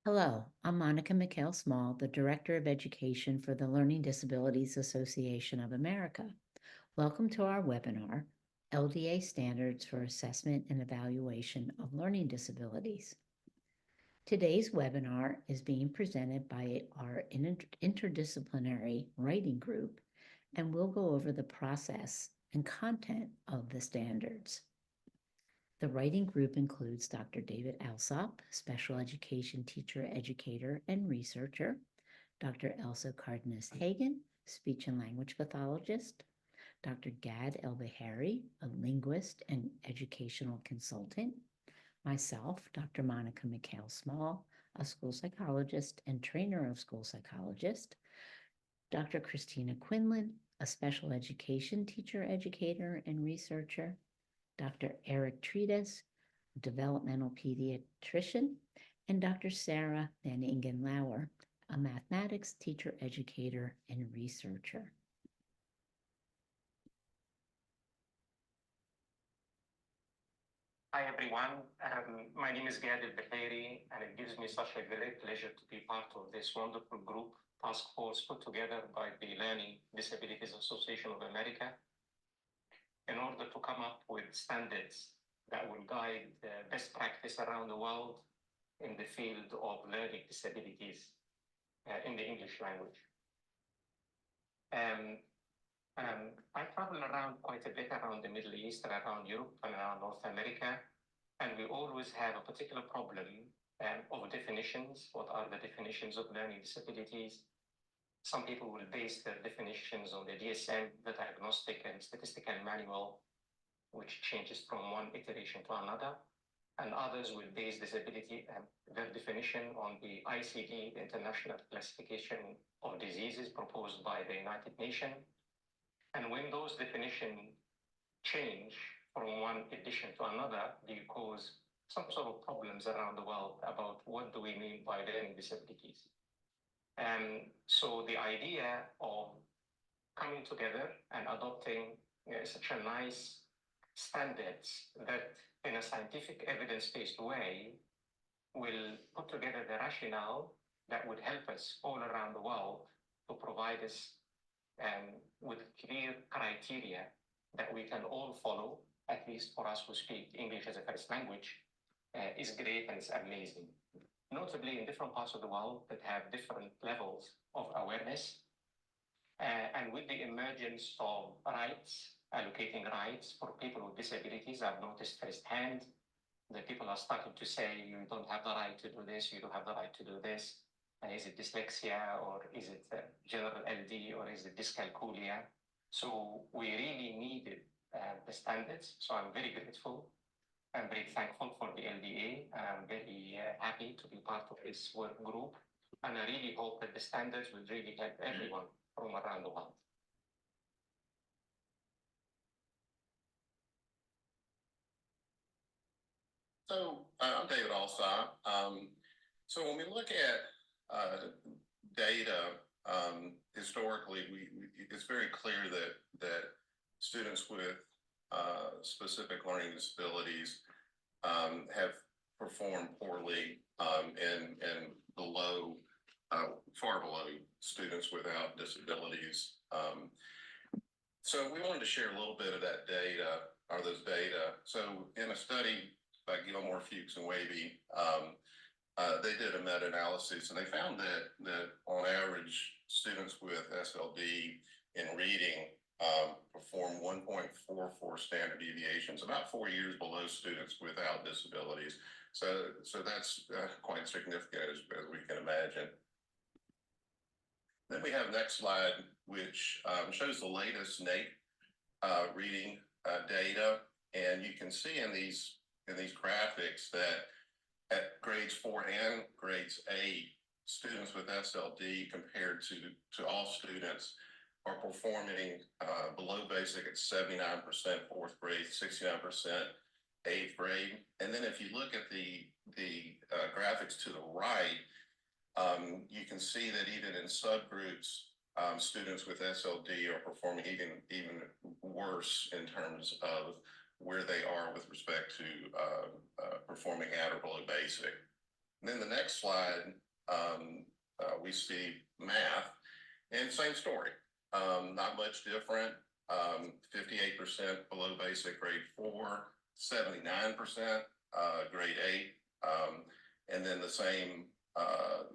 Hello, I'm Monica McHale Small, the Director of Education for the Learning Disabilities Association of America. Welcome to our webinar, LDA Standards for Assessment and Evaluation of Learning Disabilities. Today's webinar is being presented by our interdisciplinary writing group, and we'll go over the process and content of the standards. The writing group includes Dr. David Alsop, special education teacher, educator, and researcher, Dr. Elsa Cardenas-Hagan, speech and language pathologist, Dr. Gad El-Bahari, a linguist and educational consultant, myself, Dr. Monica McHale Small, a school psychologist and trainer of school psychologists, Dr. Christina Quinlan, a special education teacher, educator, and researcher, Dr. Eric Treatise, developmental pediatrician, and Dr. Sarah Van Ingen-Lauer, a mathematics teacher, educator, and researcher. Hi everyone, my name is Gad El-Bahari, and it gives me such a great pleasure to be part of this wonderful group task force put together by the Learning Disabilities Association of America in order to come up with standards that will guide best practice around the world in the field of learning disabilities in the English language. I travel around quite a bit around the Middle East and around Europe and around North America, and we always have a particular problem of definitions. What are the definitions of learning disabilities? Some people will base their definitions on the DSM, the Diagnostic and Statistical Manual, which changes from one iteration to another, and others will base disability and their definition on the ICD, the International Classification of Diseases proposed by the United Nations. And when those definitions change from one edition to another, they cause some sort of problems around the world about what do we mean by learning disabilities. And so the idea of coming together and adopting such a nice standards that in a scientific evidence-based way will put together the rationale that would help us all around the world to provide us with clear criteria that we can all follow, at least for us who speak English as a first language, is great and it's amazing. Notably in different parts of the world that have different levels of awareness, and with the emergence of rights, allocating rights for people with disabilities, I've noticed firsthand that people are starting to say, you don't have the right to do this, you don't have the right to do this. Is it dyslexia, or is it general LD, or is it dyscalculia? So we really needed the standards. So I'm very grateful. I'm very thankful for the LDA. I'm very happy to be part of this work group. And I really hope that the standards will really help everyone from around the world. So I'm David Alsop. So when we look at data, historically, it's very clear that students with specific learning disabilities have performed poorly and below, far below students without disabilities. So we wanted to share a little bit of that data, or those data. So in a study by Gilmore, Fuchs, and Wavy, they did a meta-analysis, and they found that on average, students with SLD in reading perform 1.44 standard deviations, about 4 years below students without disabilities. So that's quite significant, as we can imagine. Then we have next slide, which shows the latest NAEP reading data, and you can see in these graphics that at grades 4 and grades 8, students with SLD compared to all students are performing below basic at 79% fourth grade, 69% eighth grade. And then if you look at the graphics to the right, you can see that even in subgroups, students with SLD are performing even worse in terms of where they are with respect to performing at or below basic. Then the next slide, we see math, and same story. Not much different. 58% below basic grade 4, 79% grade 8, and then the same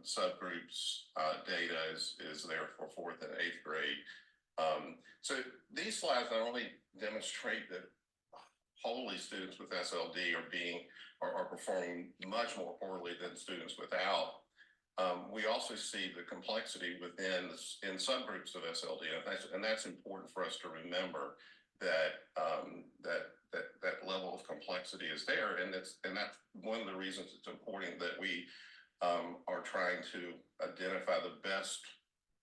subgroups data is there for 4th and 8th grade. So these slides not only demonstrate that wholly students with SLD are performing much more poorly than students without. We also see the complexity in subgroups of SLD, and that's important for us to remember that that level of complexity is there, and that's one of the reasons it's important that we are trying to identify the best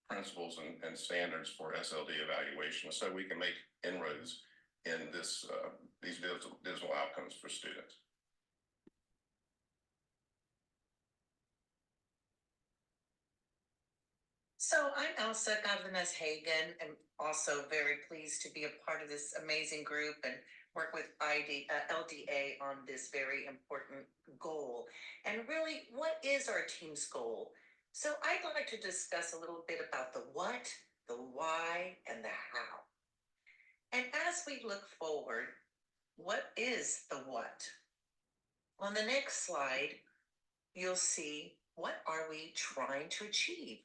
principles and standards for SLD evaluation, so we can make inroads in these dismal outcomes for students. So I'm Elsa Hagen, and also very pleased to be a part of this amazing group and work with LDA on this very important goal. And really, what is our team's goal? So I'd like to discuss a little bit about the what, the why, and the how. And as we look forward, what is the what? On the next slide, you'll see what are we trying to achieve?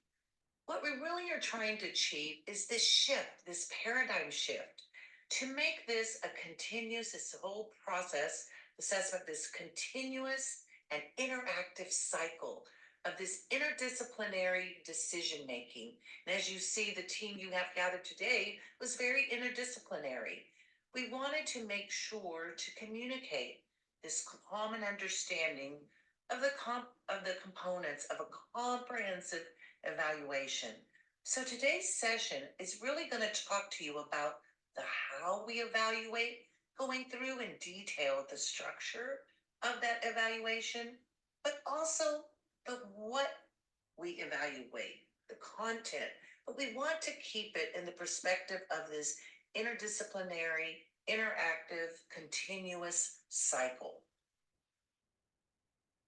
What we really are trying to achieve is this shift, this paradigm shift, to make this a continuous, this whole process, assessment, this continuous and interactive cycle of this interdisciplinary decision making. And as you see, the team you have gathered today was very interdisciplinary. We wanted to make sure to communicate this common understanding of the components of a comprehensive evaluation. So today's session is really going to talk to you about the how we evaluate, going through in detail the structure of that evaluation, but also the what we evaluate, the content. But we want to keep it in the perspective of this interdisciplinary, interactive, continuous cycle.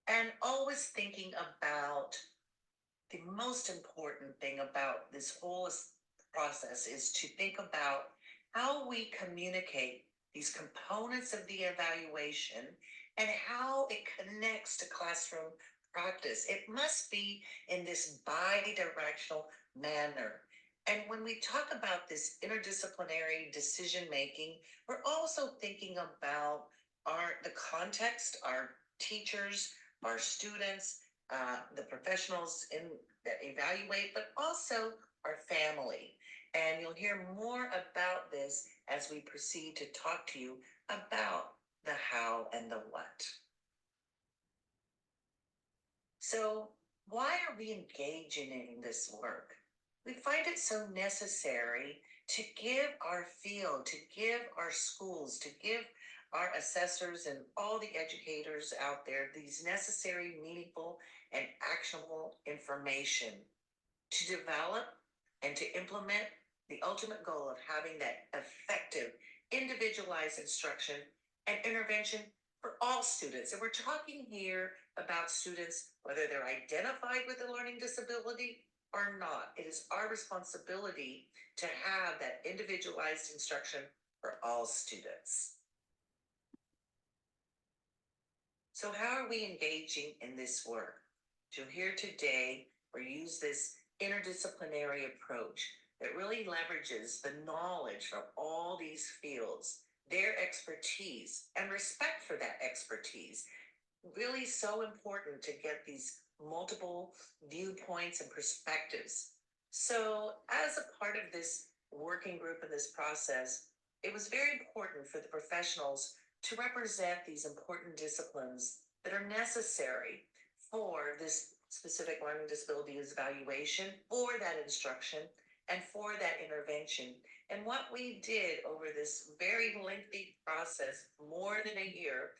And always thinking about the most important thing about this whole process is to think about how we communicate these components of the evaluation and how it connects to classroom practice. It must be in this bi-directional manner. And when we talk about this interdisciplinary decision making, we're also thinking about the context, our teachers, our students, the professionals that evaluate, but also our family. And you'll hear more about this as we proceed to talk to you about the how and the what. So why are we engaging in this work? We find it so necessary to give our field, to give our schools, to give our assessors and all the educators out there these necessary, meaningful, and actionable information to develop and to implement the ultimate goal of having that effective, individualized instruction and intervention for all students. And we're talking here about students, whether they're identified with a learning disability or not. It is our responsibility to have that individualized instruction for all students. So how are we engaging in this work? So here today, we use this interdisciplinary approach that really leverages the knowledge of all these fields, their expertise, and respect for that expertise. Really so important to get these multiple viewpoints and perspectives. So as a part of this working group in this process, it was very important for the professionals to represent these important disciplines that are necessary for this specific learning disabilities evaluation, for that instruction, and for that intervention. And what we did over this very lengthy process, more than a year,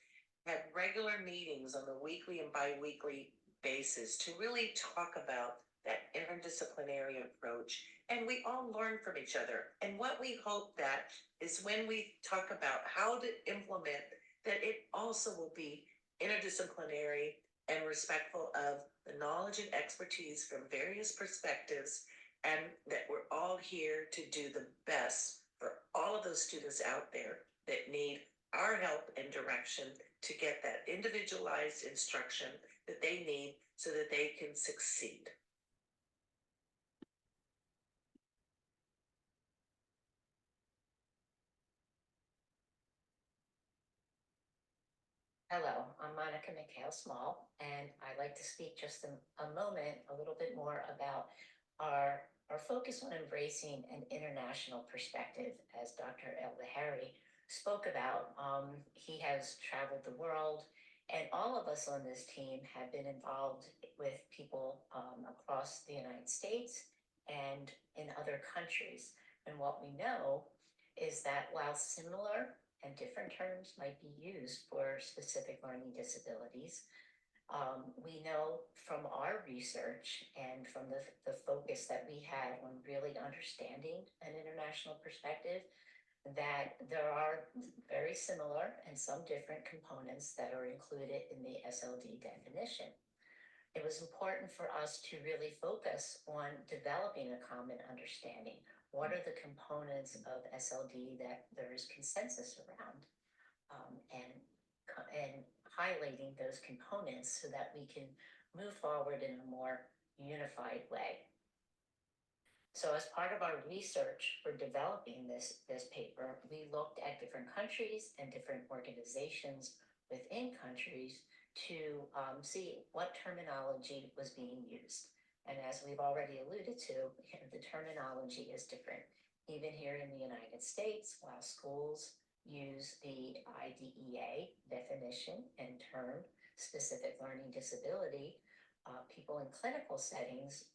had regular meetings on a weekly and bi-weekly basis to really talk about that interdisciplinary approach. And we all learn from each other. And what we hope that is when we talk about how to implement, that it also will be interdisciplinary and respectful of the knowledge and expertise from various perspectives, and that we're all here to do the best for all of those students out there that need our help and direction to get that individualized instruction that they need so that they can succeed. Hello, I'm Monica McHale-Small, and I'd like to speak just a moment, a little bit more about our focus on embracing an international perspective, as Dr. LDA spoke about. He has traveled the world, and all of us on this team have been involved with people across the United States and in other countries. And what we know is that while similar and different terms might be used for specific learning disabilities, we know from our research and from the focus that we had on really understanding an international perspective that there are very similar and some different components that are included in the SLD definition. It was important for us to really focus on developing a common understanding. What are the components of SLD that there is consensus around, and highlighting those components so that we can move forward in a more unified way. So as part of our research for developing this paper, we looked at different countries and different organizations within countries to see what terminology was being used. And as we've already alluded to, the terminology is different. Even here in the United States, while schools use the IDEA definition and term specific learning disability, people in clinical settings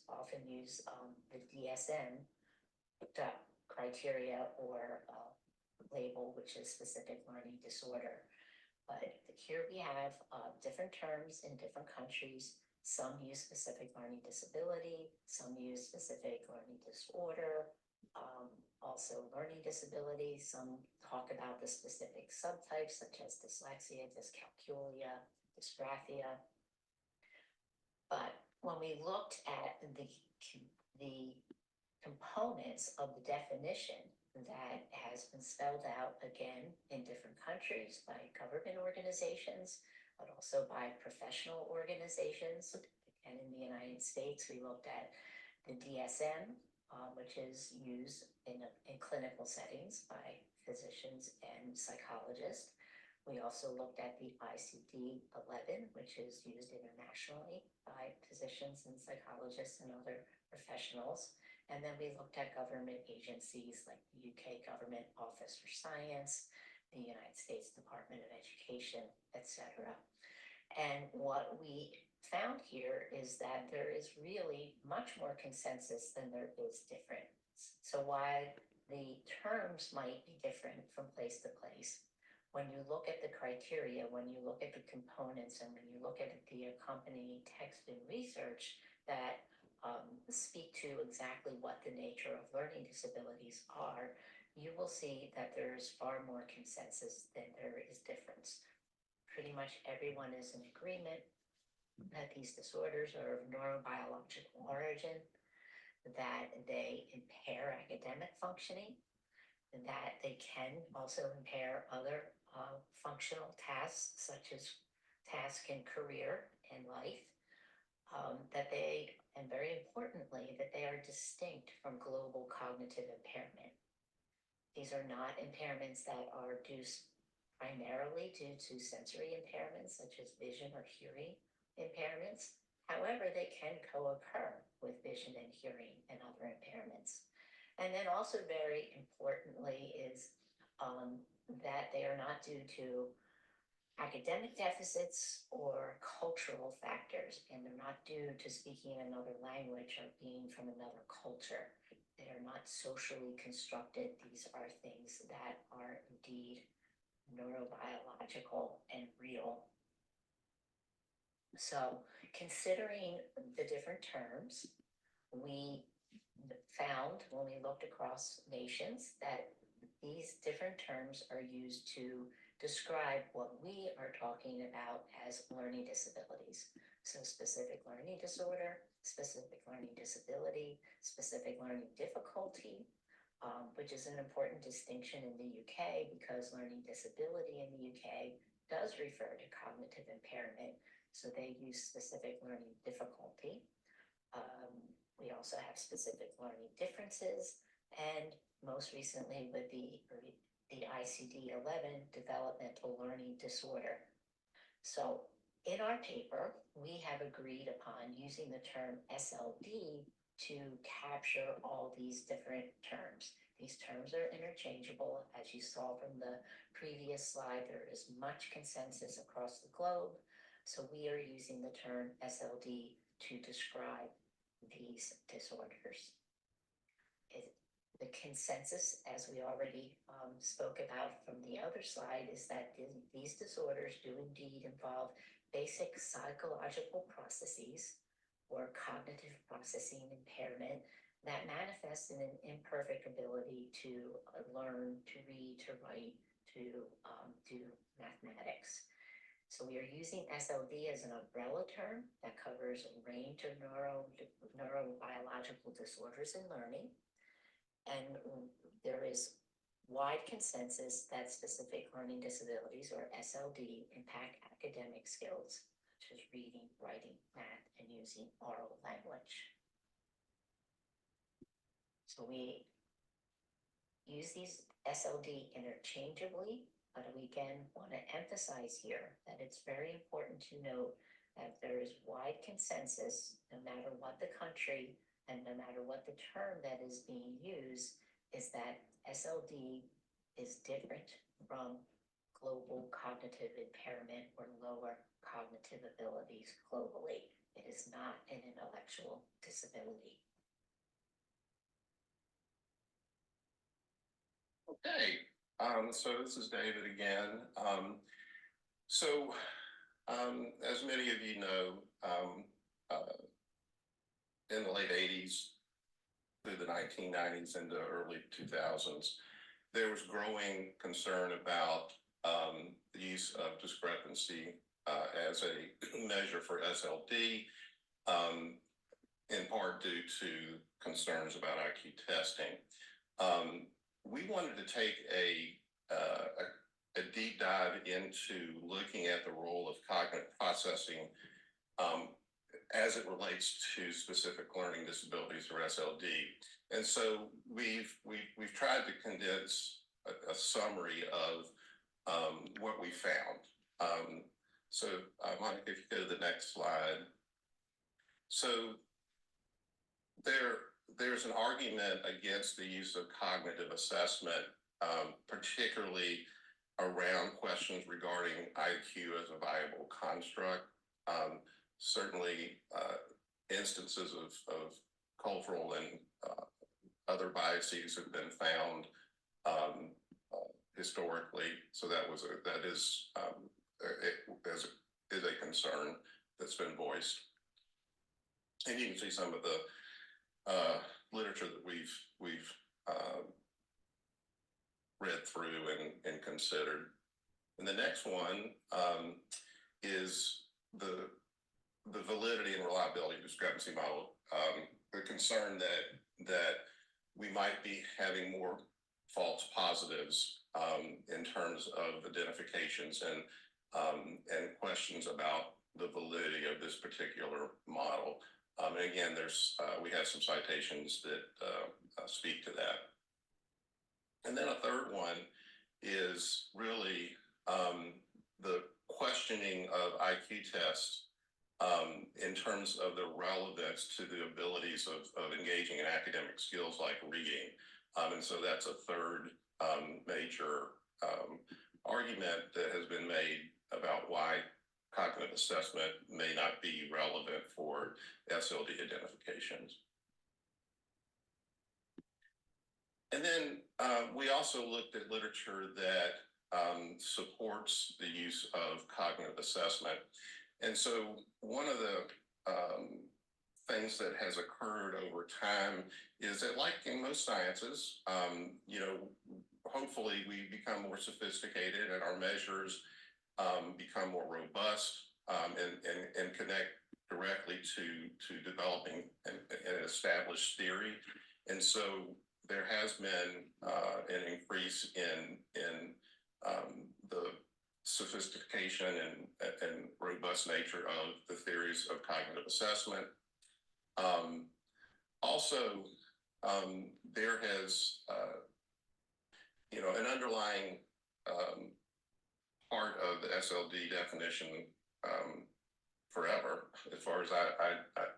often use the DSM criteria or label, which is specific learning disorder. But here we have different terms in different countries. Some use specific learning disability, some use specific learning disorder, also learning disability. Some talk about the specific subtypes such as dyslexia, dyscalculia, dysgraphia. But when we looked at the components of the definition that has been spelled out again in different countries by government organizations, but also by professional organizations. And in the United States, we looked at the DSM, which is used in clinical settings by physicians and psychologists. We also looked at the ICD-11, which is used internationally by physicians and psychologists and other professionals. And then we looked at government agencies like the UK Government Office for Science, the United States Department of Education, etc. And what we found here is that there is really much more consensus than there is difference. So while the terms might be different from place to place, when you look at the criteria, when you look at the components, and when you look at the accompanying text and research that speak to exactly what the nature of learning disabilities are, you will see that there's far more consensus than there is difference. Pretty much everyone is in agreement that these disorders are of neurobiological origin, that they impair academic functioning, that they can also impair other functional tasks, such as task and career and life, that they, and very importantly, that they are distinct from global cognitive impairment. These are not impairments that are primarily due to sensory impairments, such as vision or hearing impairments. However, they can co-occur with vision and hearing and other impairments. And then also very importantly is that they are not due to academic deficits or cultural factors, and they're not due to speaking another language or being from another culture. They are not socially constructed. These are things that are indeed neurobiological and real. So considering the different terms, we found when we looked across nations that these different terms are used to describe what we are talking about as learning disabilities. So specific learning disorder, specific learning disability, specific learning difficulty, which is an important distinction in the UK because learning disability in the UK does refer to cognitive impairment. So they use specific learning difficulty. We also have specific learning differences, and most recently with the ICD-11 developmental learning disorder. So in our paper, we have agreed upon using the term SLD to capture all these different terms. These terms are interchangeable. As you saw from the previous slide, there is much consensus across the globe. So we are using the term SLD to describe these disorders. The consensus, as we already spoke about from the other slide, is that these disorders do indeed involve basic psychological processes or cognitive processing impairment that manifests in an imperfect ability to learn, to read, to write, to do mathematics. So we are using SLD as an umbrella term that covers a range of neurobiological disorders in learning. And there is wide consensus that specific learning disabilities, or SLD, impact academic skills, such as reading, writing, math, and using oral language. So we use these SLD interchangeably, but we again want to emphasize here that it's very important to note that there is wide consensus, no matter what the country and no matter what the term that is being used, is that SLD is different from global cognitive impairment or lower cognitive abilities globally. It is not an intellectual disability. Okay, so this is David again. As many of you know, in the late 80s through the 1990s and the early 2000s, there was growing concern about the use of discrepancy as a measure for SLD, in part due to concerns about IQ testing. We wanted to take a deep dive into looking at the role of cognitive processing as it relates to specific learning disabilities, or SLD. And so we've tried to condense a summary of what we found. Monica, if you go to the next slide. So there's an argument against the use of cognitive assessment, particularly around questions regarding IQ as a viable construct. Certainly, instances of cultural and other biases have been found historically. So that is a concern that's been voiced. And you can see some of the literature that we've read through and considered. And the next one is the validity and reliability discrepancy model. The concern that we might be having more false positives in terms of identifications and questions about the validity of this particular model. And again, we have some citations that speak to that. And then a third one is really the questioning of IQ tests in terms of the relevance to the abilities of engaging in academic skills like reading. And so that's a third major argument that has been made about why cognitive assessment may not be relevant for SLD identifications. And then we also looked at literature that supports the use of cognitive assessment. And so one of the things that has occurred over time is that, like in most sciences, hopefully we become more sophisticated and our measures become more robust and connect directly to developing an established theory. And so there has been an increase in the sophistication and robust nature of the theories of cognitive assessment. Also, there has, an underlying part of the SLD definition forever, as far as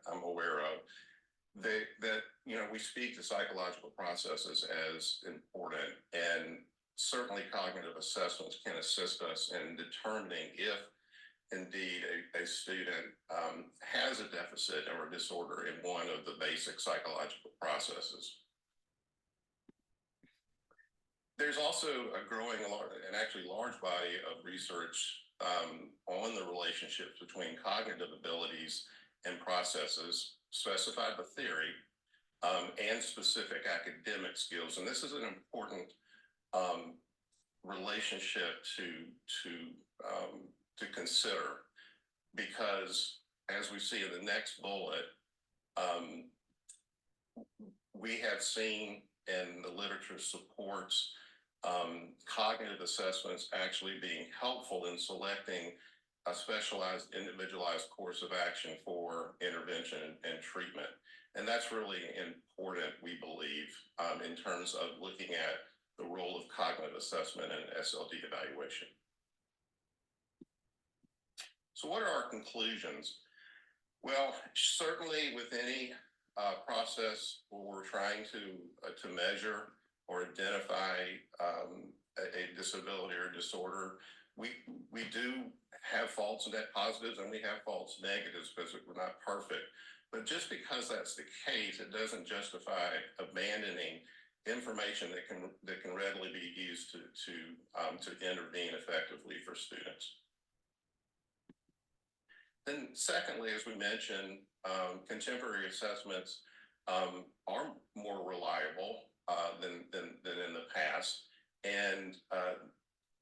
I'm aware of, that we speak to psychological processes as important, and certainly cognitive assessments can assist us in determining if indeed a student has a deficit or a disorder in one of the basic psychological processes. There's also a growing and actually large body of research on the relationships between cognitive abilities and processes specified by theory and specific academic skills. And this is an important relationship to consider, because as we see in the next bullet, we have seen, and the literature supports, cognitive assessments actually being helpful in selecting a specialized, individualized course of action for intervention and treatment. And that's really important, we believe, in terms of looking at the role of cognitive assessment and SLD evaluation. So what are our conclusions? Well, certainly with any process where we're trying to measure or identify a disability or disorder, we do have false net positives and we have false negatives because we're not perfect. But just because that's the case, it doesn't justify abandoning information that can readily be used to intervene effectively for students. Then secondly, as we mentioned, contemporary assessments are more reliable than in the past, and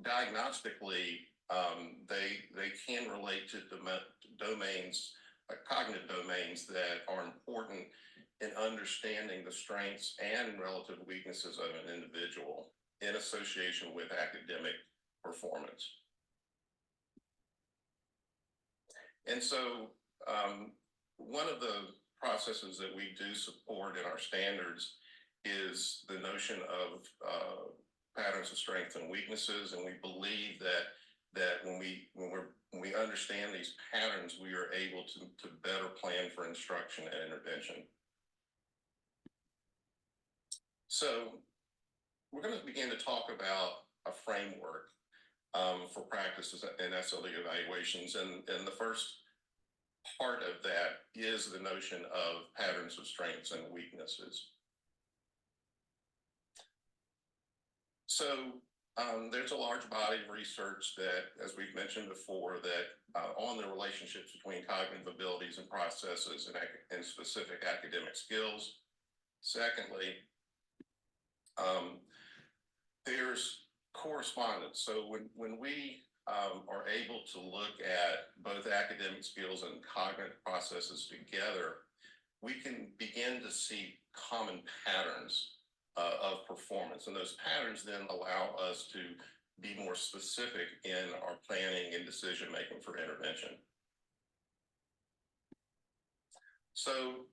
diagnostically they can relate to domains, cognitive domains that are important in understanding the strengths and relative weaknesses of an individual in association with academic performance. And so one of the processes that we do support in our standards is the notion of patterns of strengths and weaknesses, and we believe that when we understand these patterns, we are able to better plan for instruction and intervention. So we're going to begin to talk about a framework for practices in SLD evaluations, and the first part of that is the notion of patterns of strengths and weaknesses. So there's a large body of research that, as we've mentioned before, that on the relationships between cognitive abilities and processes and specific academic skills. Secondly, there's correspondence. So when we are able to look at both academic skills and cognitive processes together, we can begin to see common patterns of performance. And those patterns then allow us to be more specific in our planning and decision-making for intervention. So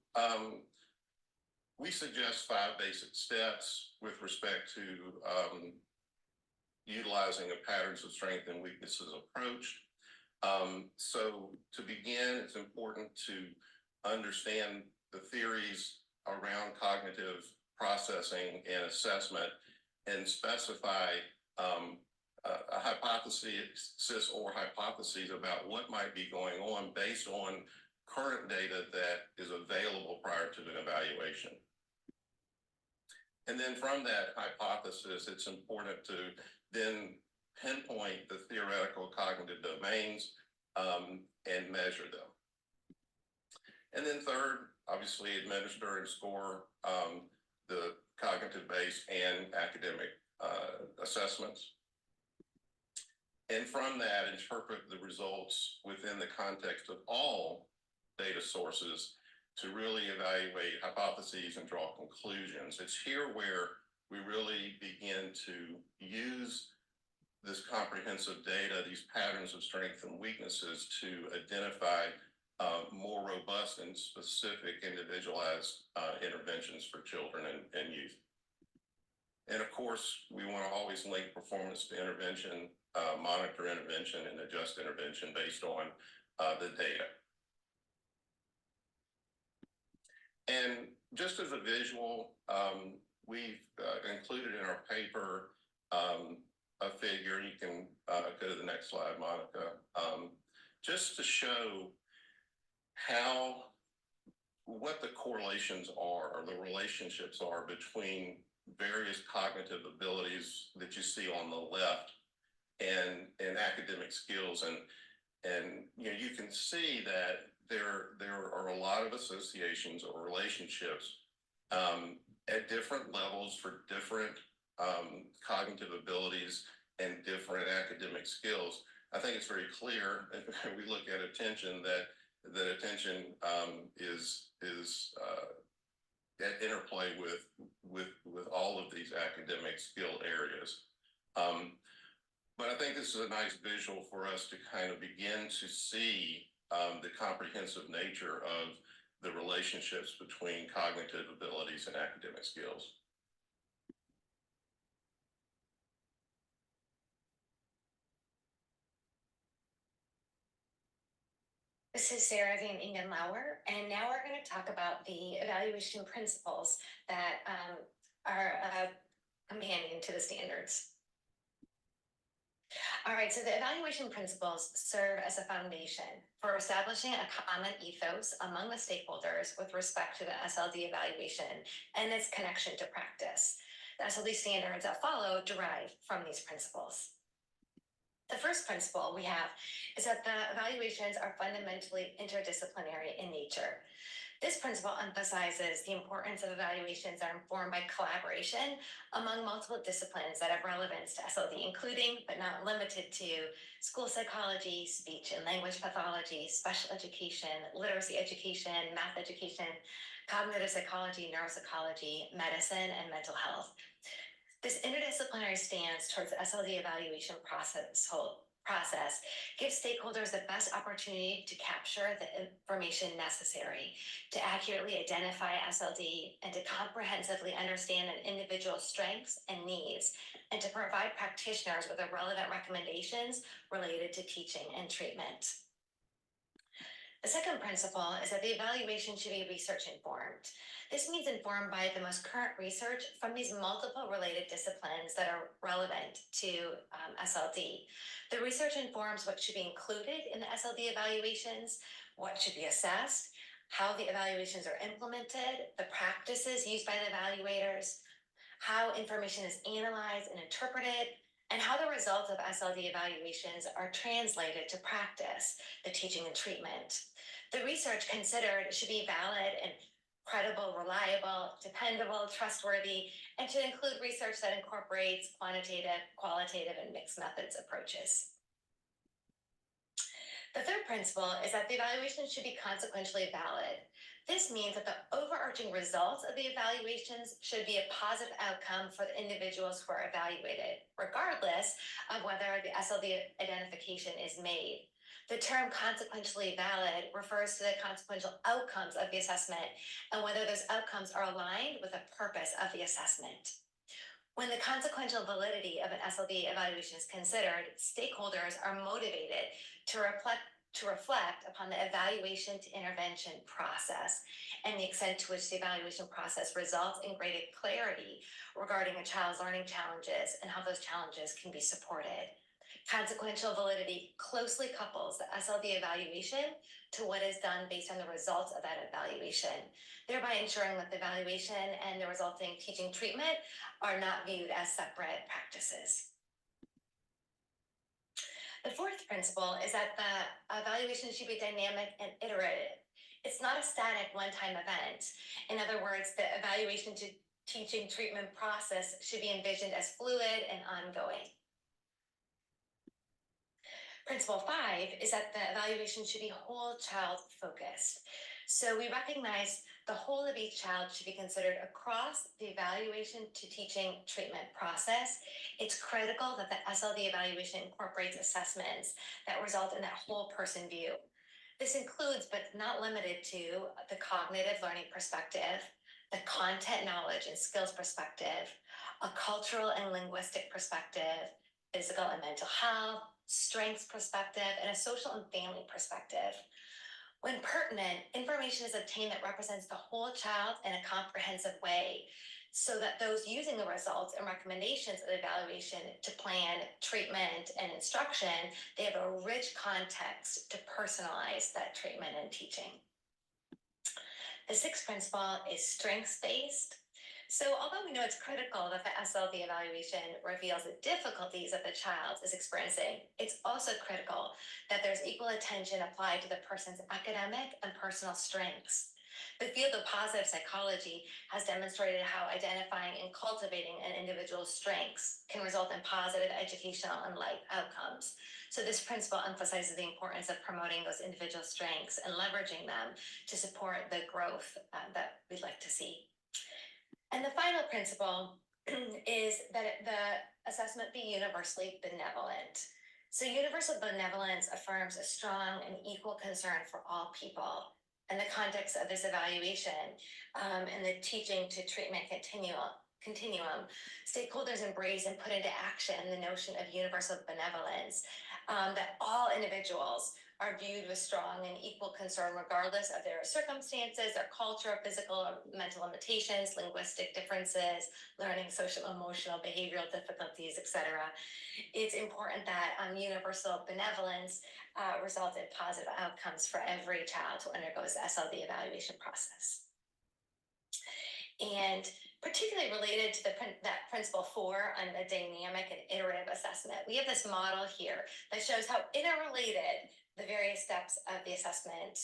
we suggest 5 basic steps with respect to utilizing a patterns of strength and weaknesses approach. So to begin, it's important to understand the theories around cognitive processing and assessment and specify a hypothesis or hypotheses about what might be going on based on current data that is available prior to an evaluation. And then from that hypothesis, it's important to then pinpoint the theoretical cognitive domains and measure them. And then third, obviously administer and score the cognitive based and academic assessments. And from that, interpret the results within the context of all data sources to really evaluate hypotheses and draw conclusions. It's here where we really begin to use this comprehensive data, these patterns of strengths and weaknesses, to identify more robust and specific individualized interventions for children and youth. And of course, we want to always link performance to intervention, monitor intervention, and adjust intervention based on the data. And just as a visual, we've included in our paper a figure. You can go to the next slide, Monica, just to show what the correlations are, or the relationships are between various cognitive abilities that you see on the left and academic skills. And you can see that there are a lot of associations or relationships at different levels for different cognitive abilities and different academic skills. I think it's very clear if we look at attention that attention is at interplay with all of these academic skill areas. But I think this is a nice visual for us to kind of begin to see the comprehensive nature of the relationships between cognitive abilities and academic skills. This is Sarah Van Ingen-Lauer, and now we're going to talk about the evaluation principles that are a companion to the standards. All right, so the evaluation principles serve as a foundation for establishing a common ethos among the stakeholders with respect to the SLD evaluation and its connection to practice. The SLD standards that follow derive from these principles. The first principle we have is that the evaluations are fundamentally interdisciplinary in nature. This principle emphasizes the importance of evaluations that are informed by collaboration among multiple disciplines that have relevance to SLD, including but not limited to school psychology, speech and language pathology, special education, literacy education, math education, cognitive psychology, neuropsychology, medicine, and mental health. This interdisciplinary stance towards the SLD evaluation process gives stakeholders the best opportunity to capture the information necessary to accurately identify SLD and to comprehensively understand an individual's strengths and needs, and to provide practitioners with the relevant recommendations related to teaching and treatment. The second principle is that the evaluation should be research informed. This means informed by the most current research from these multiple related disciplines that are relevant to SLD. The research informs what should be included in the SLD evaluations, what should be assessed, how the evaluations are implemented, the practices used by the evaluators, how information is analyzed and interpreted, and how the results of SLD evaluations are translated to practice, the teaching and treatment. The research considered should be valid and credible, reliable, dependable, trustworthy, and should include research that incorporates quantitative, qualitative, and mixed methods approaches. The third principle is that the evaluation should be consequentially valid. This means that the overarching results of the evaluations should be a positive outcome for the individuals who are evaluated, regardless of whether the SLD identification is made. The term consequentially valid refers to the consequential outcomes of the assessment and whether those outcomes are aligned with the purpose of the assessment. When the consequential validity of an SLD evaluation is considered, stakeholders are motivated to reflect upon the evaluation to intervention process and the extent to which the evaluation process results in greater clarity regarding a child's learning challenges and how those challenges can be supported. Consequential validity closely couples the SLD evaluation to what is done based on the results of that evaluation, thereby ensuring that the evaluation and the resulting teaching treatment are not viewed as separate practices. The fourth principle is that the evaluation should be dynamic and iterative. It's not a static one-time event. In other words, the evaluation teaching treatment process should be envisioned as fluid and ongoing. Principle 5 is that the evaluation should be whole child focused. So we recognize the whole of each child should be considered across the evaluation to teaching treatment process. It's critical that the SLD evaluation incorporates assessments that result in that whole person view. This includes, but not limited to, the cognitive learning perspective, the content knowledge and skills perspective, a cultural and linguistic perspective, physical and mental health, strengths perspective, and a social and family perspective. When pertinent, information is obtained that represents the whole child in a comprehensive way, so that those using the results and recommendations of the evaluation to plan treatment and instruction, they have a rich context to personalize that treatment and teaching. The 6th principle is strengths-based. So although we know it's critical that the SLD evaluation reveals the difficulties that the child is experiencing, it's also critical that there's equal attention applied to the person's academic and personal strengths. The field of positive psychology has demonstrated how identifying and cultivating an individual's strengths can result in positive educational and life outcomes. So this principle emphasizes the importance of promoting those individual strengths and leveraging them to support the growth that we'd like to see. And the final principle is that the assessment be universally benevolent. So universal benevolence affirms a strong and equal concern for all people. In the context of this evaluation and the teaching to treatment continuum, stakeholders embrace and put into action the notion of universal benevolence, that all individuals are viewed with strong and equal concern regardless of their circumstances, their culture, physical or mental limitations, linguistic differences, learning, social, emotional, behavioral difficulties, etc. It's important that universal benevolence results in positive outcomes for every child who undergoes the SLD evaluation process. And particularly related to that principle 4 on the dynamic and iterative assessment, we have this model here that shows how interrelated the various steps of the assessment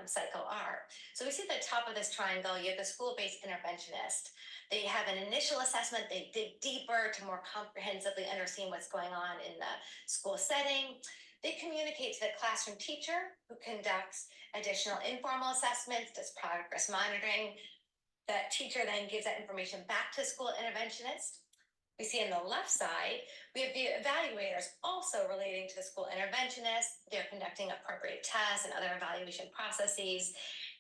cycle are. So we see at the top of this triangle, you have the school-based interventionist. They have an initial assessment, they dig deeper to more comprehensively understand what's going on in the school setting. They communicate to the classroom teacher who conducts additional informal assessments, does progress monitoring. That teacher then gives that information back to the school interventionist. We see on the left side, we have the evaluators also relating to the school interventionist. They're conducting appropriate tests and other evaluation processes.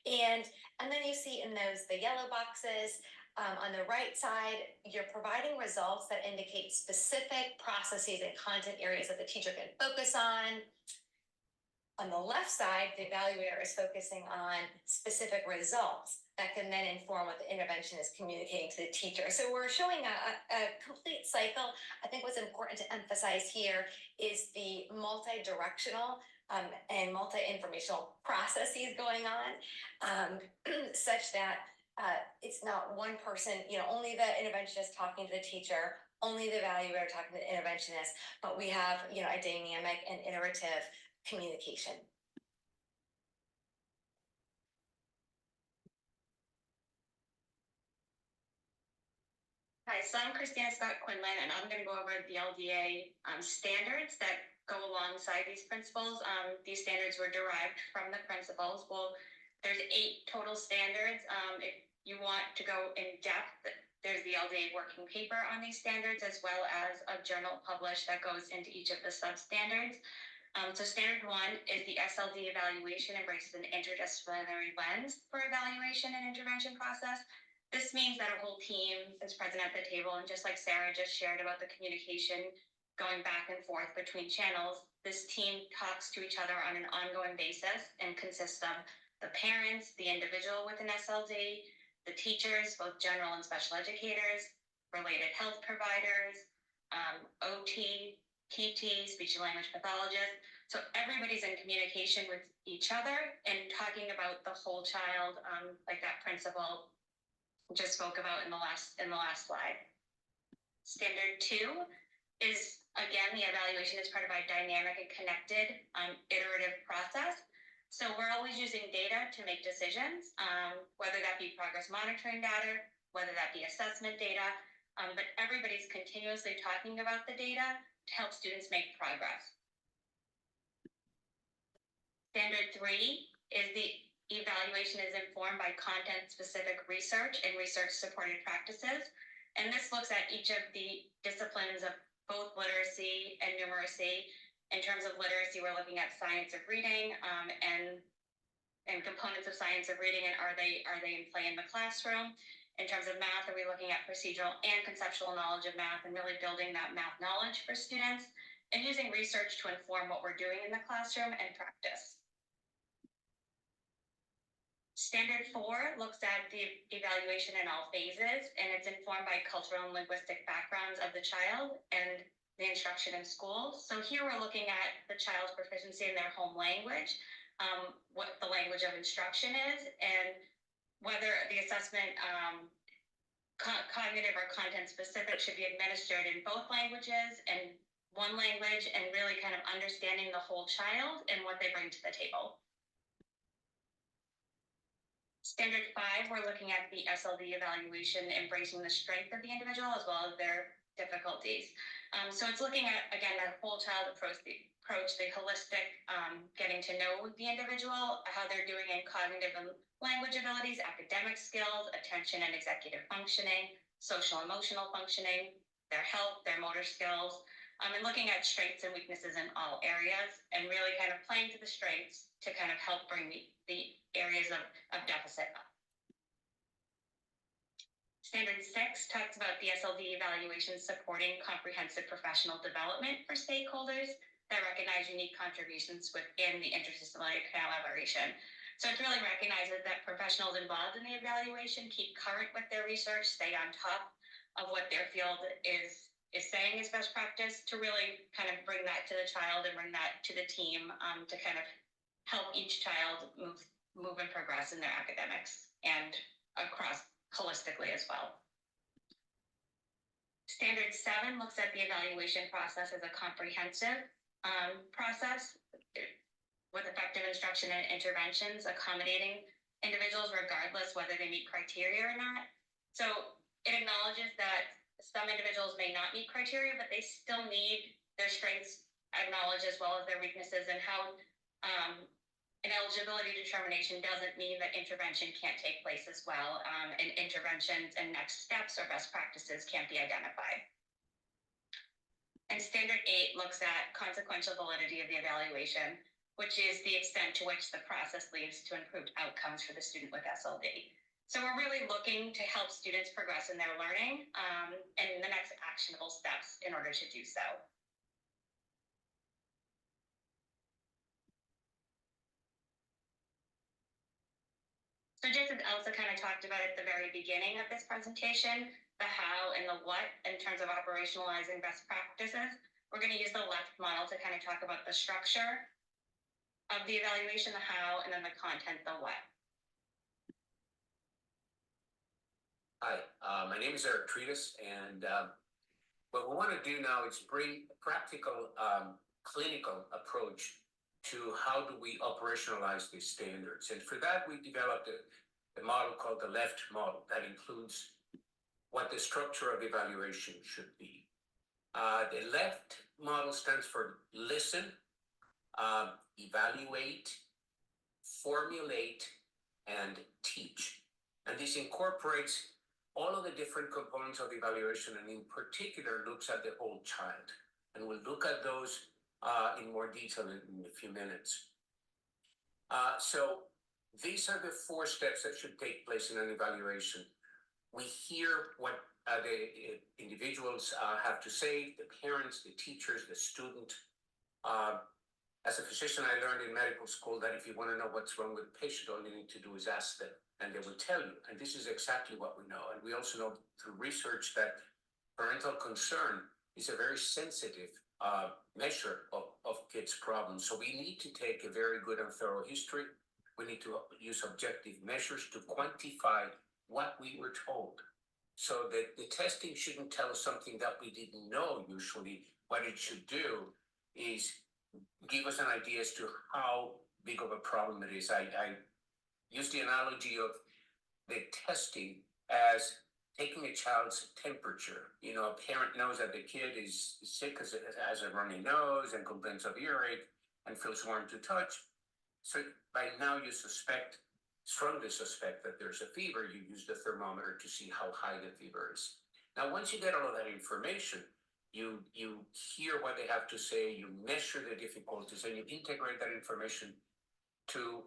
And then you see in those, the yellow boxes, on the right side, you're providing results that indicate specific processes and content areas that the teacher can focus on. On the left side, the evaluator is focusing on specific results that can then inform what the intervention is communicating to the teacher. So we're showing a complete cycle. I think what's important to emphasize here is the multi-directional and multi-informational processes going on, such that it's not one person, only the interventionist talking to the teacher, only the evaluator talking to the interventionist, but we have, a dynamic and iterative communication. Hi, so I'm Christina Scott Quinlan, and I'm going to go over the LDA standards that go alongside these principles. These standards were derived from the principles. Well, there's 8 total standards. If you want to go in depth, there's the LDA working paper on these standards, as well as a journal published that goes into each of the substandards. So standard 1 is the SLD evaluation embraces an interdisciplinary lens for evaluation and intervention process. This means that a whole team is present at the table, and just like Sarah just shared about the communication going back and forth between channels, this team talks to each other on an ongoing basis and consists of the parents, the individual with an SLD, the teachers, both general and special educators, related health providers, OT, PT, speech and language pathologist. So everybody's in communication with each other and talking about the whole child, like that principle just spoke about in the last slide. Standard 2 is, again, the evaluation is part of a dynamic and connected iterative process. So we're always using data to make decisions, whether that be progress monitoring data, whether that be assessment data, but everybody's continuously talking about the data to help students make progress. Standard 3 is the evaluation is informed by content-specific research and research-supported practices. And this looks at each of the disciplines of both literacy and numeracy. In terms of literacy, we're looking at science of reading and components of science of reading, and are they in play in the classroom? In terms of math, are we looking at procedural and conceptual knowledge of math and really building that math knowledge for students and using research to inform what we're doing in the classroom and practice. Standard 4 looks at the evaluation in all phases, and it's informed by cultural and linguistic backgrounds of the child and the instruction in school. So here we're looking at the child's proficiency in their home language, what the language of instruction is, and whether the assessment cognitive or content specific should be administered in both languages and one language, and really kind of understanding the whole child and what they bring to the table. Standard 5, we're looking at the SLD evaluation, embracing the strength of the individual as well as their difficulties. So it's looking at, again, that whole child approach, the holistic, getting to know the individual, how they're doing in cognitive and language abilities, academic skills, attention and executive functioning, social emotional functioning, their health, their motor skills, and looking at strengths and weaknesses in all areas, and really kind of playing to the strengths to kind of help bring the areas of deficit up. Standard 6 talks about the SLD evaluation supporting comprehensive professional development for stakeholders that recognize unique contributions within the interdisciplinary collaboration. So it really recognizes that professionals involved in the evaluation keep current with their research, stay on top of what their field is saying is best practice, to really kind of bring that to the child and bring that to the team, to kind of help each child move and progress in their academics and across holistically as well. Standard 7 looks at the evaluation process as a comprehensive process with effective instruction and interventions, accommodating individuals regardless whether they meet criteria or not. So it acknowledges that some individuals may not meet criteria, but they still need their strengths acknowledged as well as their weaknesses, and how an eligibility determination doesn't mean that intervention can't take place as well, and interventions and next steps or best practices can't be identified. And Standard 8 looks at consequential validity of the evaluation, which is the extent to which the process leads to improved outcomes for the student with SLD. So we're really looking to help students progress in their learning, and the next actionable steps in order to do so. So just as Elsa kind of talked about at the very beginning of this presentation, the how and the what in terms of operationalizing best practices, we're going to use the left model to kind of talk about the structure of the evaluation, the how, and then the content, the what. Hi, my name is Eric Treatise, and what we want to do now is bring a practical, clinical approach to how do we operationalize these standards. And for that, we developed a model called the left model that includes what the structure of evaluation should be. The left model stands for listen, evaluate, formulate, and teach. And this incorporates all of the different components of evaluation, and in particular looks at the whole child. And we'll look at those in more detail in a few minutes. So these are the 4 steps that should take place in an evaluation. We hear what the individuals have to say, the parents, the teachers, the student. As a physician, I learned in medical school that if you want to know what's wrong with a patient, all you need to do is ask them, and they will tell you. And this is exactly what we know. And we also know through research that parental concern is a very sensitive measure of kids' problems. So we need to take a very good and thorough history. We need to use objective measures to quantify what we were told. So that the testing shouldn't tell us something that we didn't know usually. What it should do is give us an idea as to how big of a problem it is. I use the analogy of the testing as taking a child's temperature. You know, a parent knows that the kid is sick because it has a runny nose and complains of earache and feels warm to touch. So by now you strongly suspect that there's a fever. You use the thermometer to see how high the fever is. Now, once you get all of that information, you hear what they have to say, you measure the difficulties, and you integrate that information to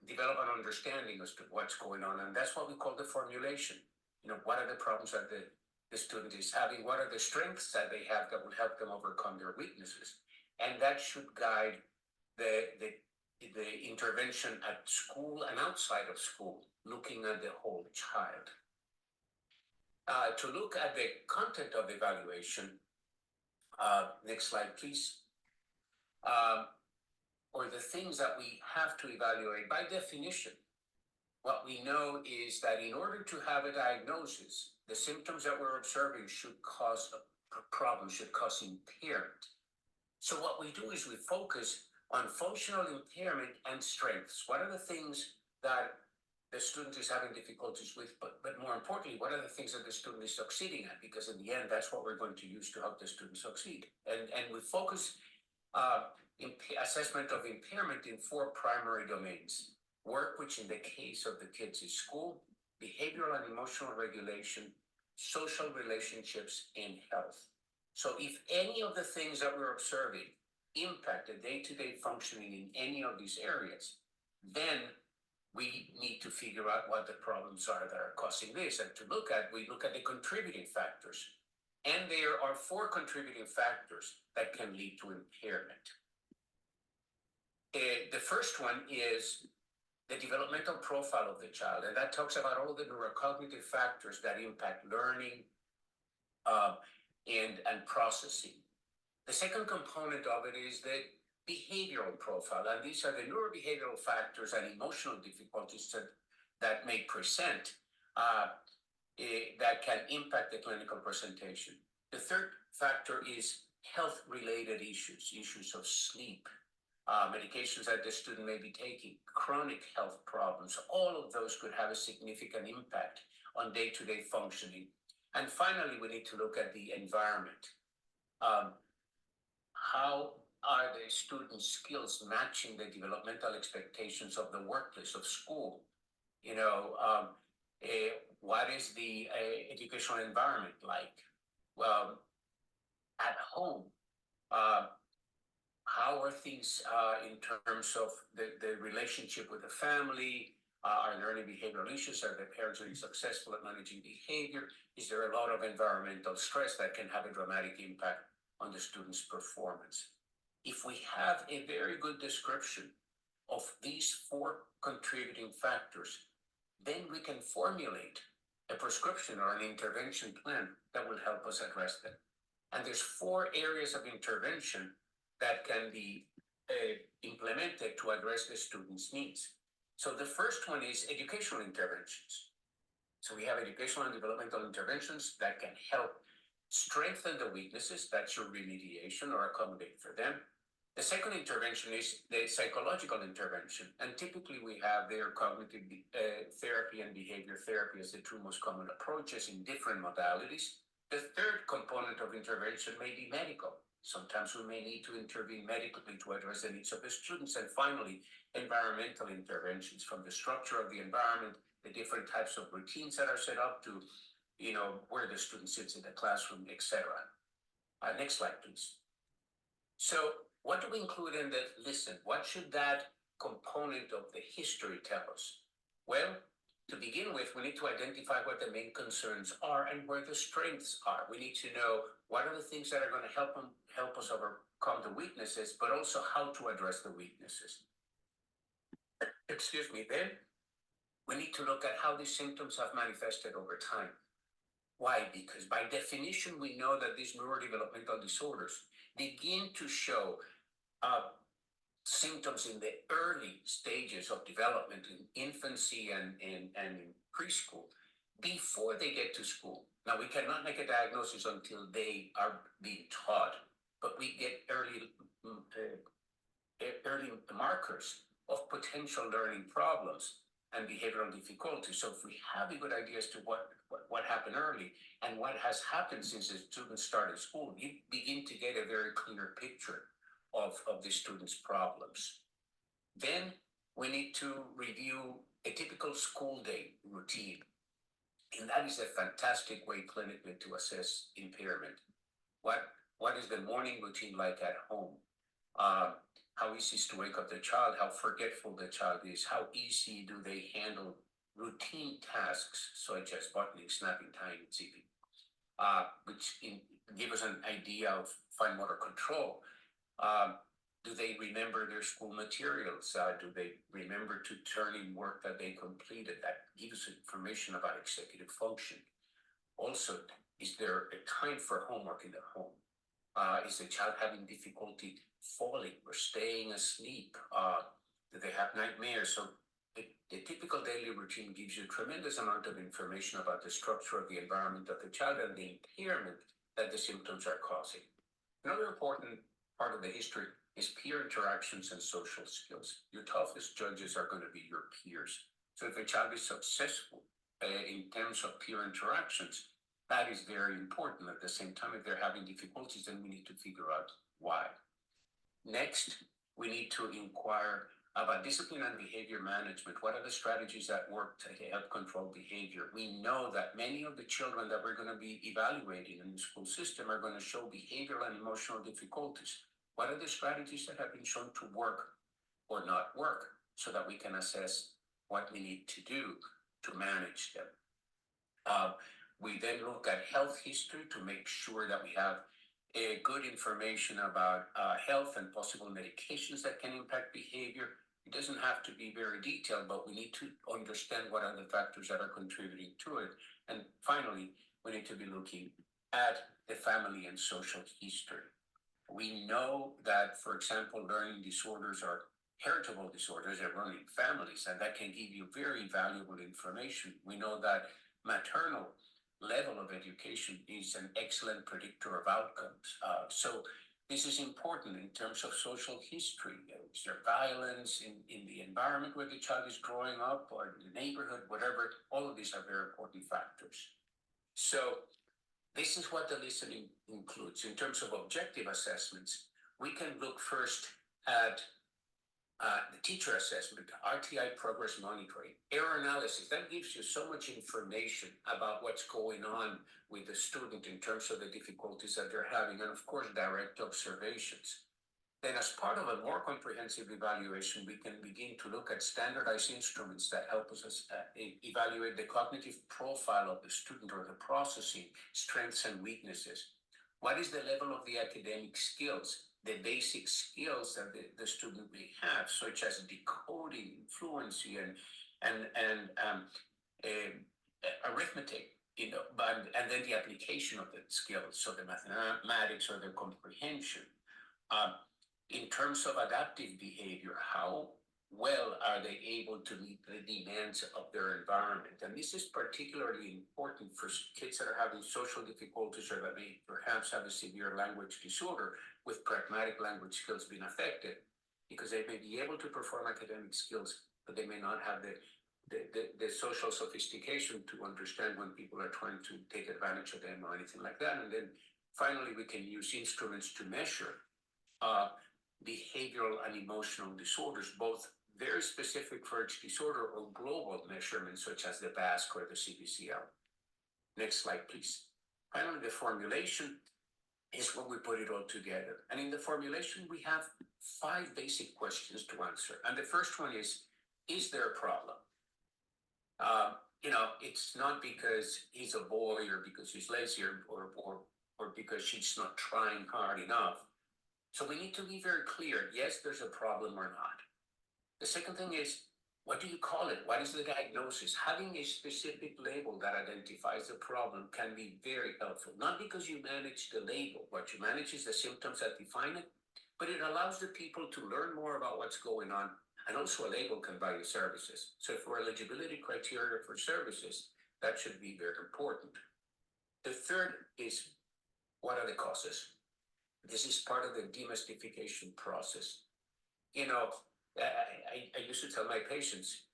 develop an understanding as to what's going on. And that's what we call the formulation. You know, what are the problems that the student is having? What are the strengths that they have that will help them overcome their weaknesses? And that should guide the intervention at school and outside of school, looking at the whole child. To look at the content of the evaluation, next slide, please. Or the things that we have to evaluate by definition. What we know is that in order to have a diagnosis, the symptoms that we're observing should cause a problem, should cause impairment. So what we do is we focus on functional impairment and strengths. What are the things that the student is having difficulties with, but more importantly, what are the things that the student is succeeding at? Because in the end, that's what we're going to use to help the student succeed. And we focus assessment of impairment in 4 primary domains. Work, which in the case of the kids is school, behavioral and emotional regulation, social relationships, and health. So if any of the things that we're observing impact the day-to-day functioning in any of these areas, then we need to figure out what the problems are that are causing this. And to look at, we look at the contributing factors. And there are 4 contributing factors that can lead to impairment. The first one is the developmental profile of the child, and that talks about all the neurocognitive factors that impact learning and processing. The second component of it is the behavioral profile, and these are the neurobehavioral factors and emotional difficulties that may present that can impact the clinical presentation. The third factor is health-related issues of sleep, medications that the student may be taking, chronic health problems. All of those could have a significant impact on day-to-day functioning. And finally, we need to look at the environment. How are the students' skills matching the developmental expectations of the workplace, of school? You know, what is the educational environment like? At home, how are things in terms of the relationship with the family? Are there any behavioral issues? Are the parents really successful at managing behavior? Is there a lot of environmental stress that can have a dramatic impact on the student's performance? If we have a very good description of these 4 contributing factors, then we can formulate a prescription or an intervention plan that will help us address them. And there's 4 areas of intervention that can be implemented to address the student's needs. So the first one is educational interventions. So we have educational and developmental interventions that can help strengthen the weaknesses. That's your remediation or accommodate for them. The second intervention is the psychological intervention. And typically we have their cognitive therapy and behavior therapy as the 2 most common approaches in different modalities. The third component of intervention may be medical. Sometimes we may need to intervene medically to address the needs of the students. And finally, environmental interventions, from the structure of the environment, the different types of routines that are set up to, you know, where the student sits in the classroom, etc. Next slide, please. So what do we include in the listen? What should that component of the history tell us? Well, to begin with, we need to identify what the main concerns are and where the strengths are. We need to know what are the things that are going to help us overcome the weaknesses, but also how to address the weaknesses. Excuse me. Then we need to look at how these symptoms have manifested over time. Why? Because by definition, we know that these neurodevelopmental disorders begin to show symptoms in the early stages of development in infancy and in preschool before they get to school. Now, we cannot make a diagnosis until they are being taught, but we get early markers of potential learning problems. and behavioral difficulties. So if we have a good idea as to what happened early and what has happened since the students started school, you begin to get a very clear picture of the students' problems. Then we need to review a typical school day routine. And that is a fantastic way clinically to assess impairment. What is the morning routine like at home? How easy is to wake up the child? How forgetful the child is? How easy do they handle routine tasks such as buttoning, snapping, tying, and zipping, which give us an idea of fine motor control. Do they remember their school materials? Do they remember to turn in work that they completed? That gives information about executive function. Also, is there a time for homework in the home? Is the child having difficulty falling or staying asleep? Do they have nightmares? So the typical daily routine gives you a tremendous amount of information about the structure of the environment of the child and the impairment that the symptoms are causing. Another important part of the history is peer interactions and social skills. Your toughest judges are going to be your peers. So if a child is successful in terms of peer interactions, that is very important. At the same time, if they're having difficulties, then we need to figure out why. Next, we need to inquire about discipline and behavior management. What are the strategies that work to help control behavior? We know that many of the children that we're going to be evaluating in the school system are going to show behavioral and emotional difficulties. What are the strategies that have been shown to work or not work so that we can assess what we need to do to manage them? We then look at health history to make sure that we have good information about health and possible medications that can impact behavior. It doesn't have to be very detailed, but we need to understand what are the factors that are contributing to it. And finally, we need to be looking at the family and social history. We know that, for example, learning disorders are heritable disorders that run in families, and that can give you very valuable information. We know that maternal level of education is an excellent predictor of outcomes. So this is important in terms of social history. Is there violence in the environment where the child is growing up or in the neighborhood, whatever? All of these are very important factors. So this is what the listening includes. In terms of objective assessments, we can look first at the teacher assessment, RTI progress monitoring, error analysis. That gives you so much information about what's going on with the student in terms of the difficulties that they're having, and of course, direct observations. Then as part of a more comprehensive evaluation, we can begin to look at standardized instruments that help us evaluate the cognitive profile of the student or the processing strengths and weaknesses. What is the level of the academic skills? The basic skills that the student may have, such as decoding, fluency, and arithmetic, and then the application of the skills, so the mathematics or the comprehension. In terms of adaptive behavior, how well are they able to meet the demands of their environment? And this is particularly important for kids that are having social difficulties or that may perhaps have a severe language disorder with pragmatic language skills being affected, because they may be able to perform academic skills, but they may not have the social sophistication to understand when people are trying to take advantage of them or anything like that. And then finally, we can use instruments to measure behavioral and emotional disorders, both very specific for each disorder or global measurements such as the BASC or the CBCL. Next slide, please. Finally, the formulation is when we put it all together. And in the formulation, we have 5 basic questions to answer. And the first one is there a problem? It's not because he's a boy or because he's lazy or because she's not trying hard enough. So we need to be very clear, yes, there's a problem or not. The second thing is, what do you call it? What is the diagnosis? Having a specific label that identifies the problem can be very helpful, not because you manage the label. What you manage is the symptoms that define it, but it allows the people to learn more about what's going on. And also a label can buy you services. So for eligibility criteria for services, that should be very important. The third is, what are the causes? This is part of the demystification process. I used to tell my patients,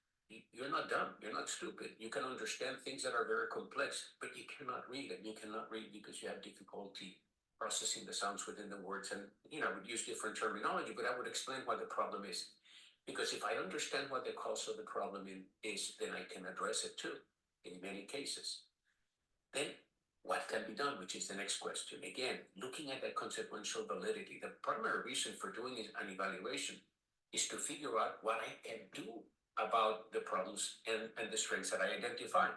You're not dumb, you're not stupid. You can understand things that are very complex, but you cannot read them. You cannot read because you have difficulty processing the sounds within the words. And, I would use different terminology, but I would explain what the problem is. Because if I understand what the cause of the problem is, then I can address it too, in many cases. Then what can be done, which is the next question. Again, looking at the consequential validity, the primary reason for doing an evaluation is to figure out what I can do about the problems and the strengths that I identify.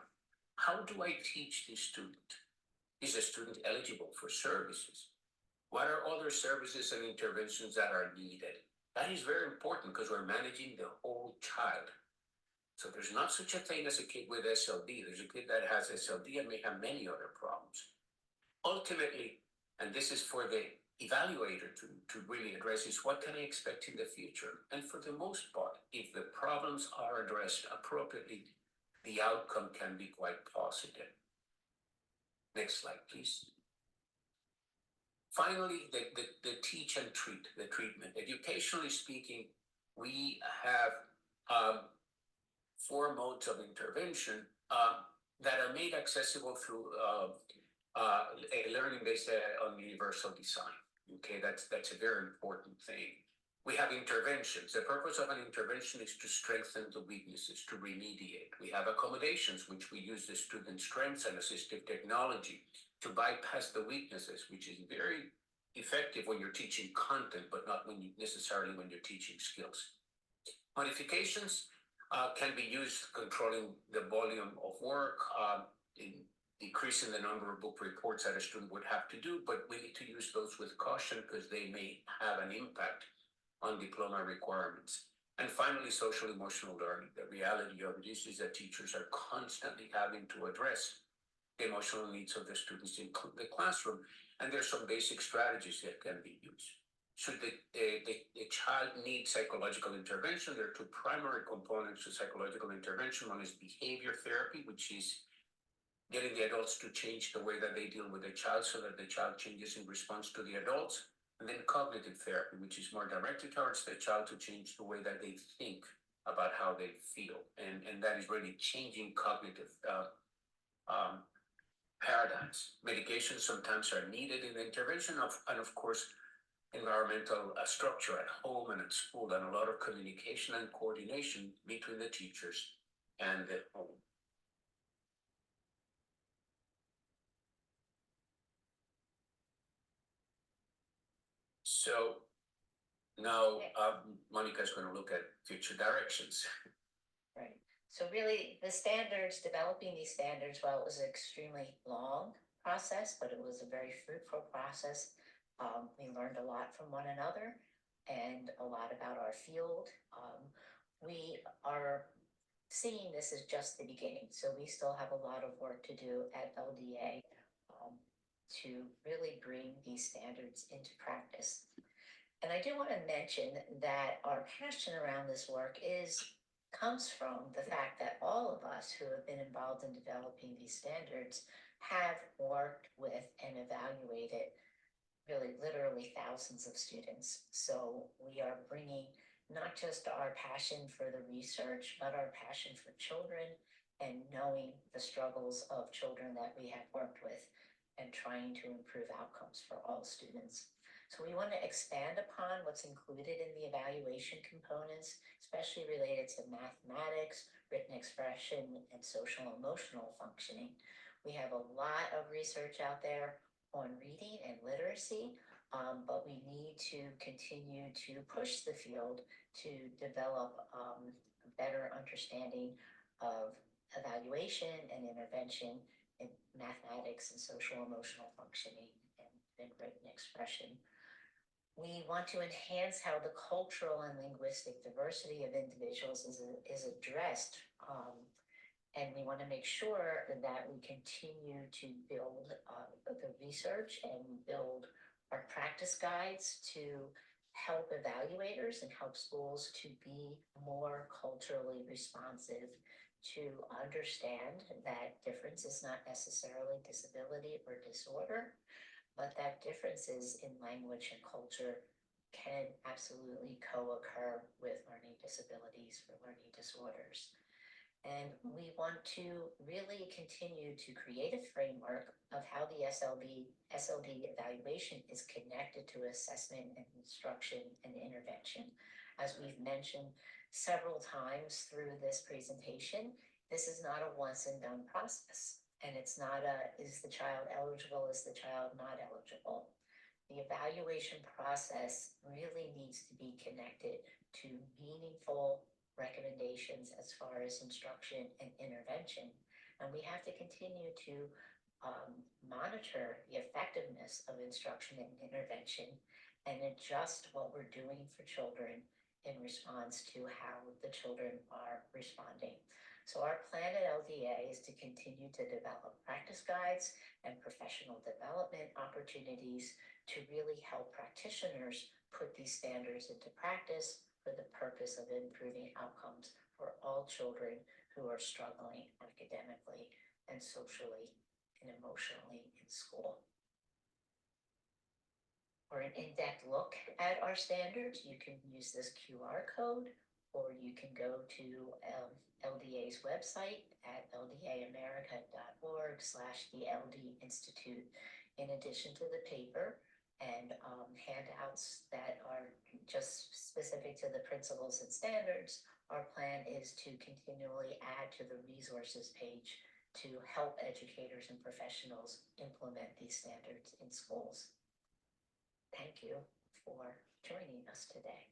How do I teach this student? Is a student eligible for services? What are other services and interventions that are needed? That is very important because we're managing the whole child. So there's not such a thing as a kid with SLD. There's a kid that has SLD and may have many other problems. Ultimately, and this is for the evaluator to really address, is what can I expect in the future? And for the most part, if the problems are addressed appropriately, the outcome can be quite positive. Next slide, please. Finally, the teach and treat, the treatment. Educationally speaking, we have 4 modes of intervention that are made accessible through a learning based on universal design. Okay, that's a very important thing. We have interventions. The purpose of an intervention is to strengthen the weaknesses, to remediate. We have accommodations, which we use the student strengths and assistive technology to bypass the weaknesses, which is very effective when you're teaching content, but not necessarily when you're teaching skills. Modifications can be used controlling the volume of work, in decreasing the number of book reports that a student would have to do, but we need to use those with caution because they may have an impact on diploma requirements. And finally, social emotional learning. The reality of it is that teachers are constantly having to address the emotional needs of the students in the classroom, and there's some basic strategies that can be used. Should the child need psychological intervention, there are 2 primary components to psychological intervention. One is behavior therapy, which is getting the adults to change the way that they deal with the child so that the child changes in response to the adults. And then cognitive therapy, which is more directed towards the child to change the way that they think about how they feel. And that is really changing cognitive paradigms. Medications sometimes are needed in the intervention and of course, environmental structure at home and at school, and a lot of communication and coordination between the teachers and the home. So now Monica's going to look at future directions. Right. So really, the standards, developing these standards, well, it was an extremely long process, but it was a very fruitful process. We learned a lot from one another and a lot about our field. We are seeing this as just the beginning, so we still have a lot of work to do at LDA to really bring these standards into practice. And I do want to mention that our passion around this work comes from the fact that all of us who have been involved in developing these standards have worked with and evaluated really literally thousands of students. So we are bringing not just our passion for the research, but our passion for children and knowing the struggles of children that we have worked with and trying to improve outcomes for all students. So we want to expand upon what's included in the evaluation components, especially related to mathematics, written expression, and social emotional functioning. We have a lot of research out there on reading and literacy, but we need to continue to push the field to develop a better understanding of evaluation and intervention in mathematics and social emotional functioning and written expression. We want to enhance how the cultural and linguistic diversity of individuals is addressed. And we want to make sure that we continue to build the research and build our practice guides to help evaluators and help schools to be more culturally responsive, to understand that difference is not necessarily disability or disorder, but that differences in language and culture can absolutely co-occur with learning disabilities or learning disorders. And we want to really continue to create a framework of how the SLD evaluation is connected to assessment and instruction and intervention. As we've mentioned several times through this presentation, this is not a once and done process. And it's not is the child eligible, is the child not eligible? The evaluation process really needs to be connected to meaningful recommendations as far as instruction and intervention. And we have to continue to monitor the effectiveness of instruction and intervention and adjust what we're doing for children in response to how the children are responding. So our plan at LDA is to continue to develop practice guides and professional development opportunities to really help practitioners put these standards into practice for the purpose of improving outcomes for all children who are struggling academically and socially and emotionally in school. For an in-depth look at our standards, you can use this QR code, or you can go to LDA's website at ldaamerica.org/the LD Institute. In addition to the paper and handouts that are just specific to the principles and standards, our plan is to continually add to the resources page to help educators and professionals implement these standards in schools. Thank you for joining us today.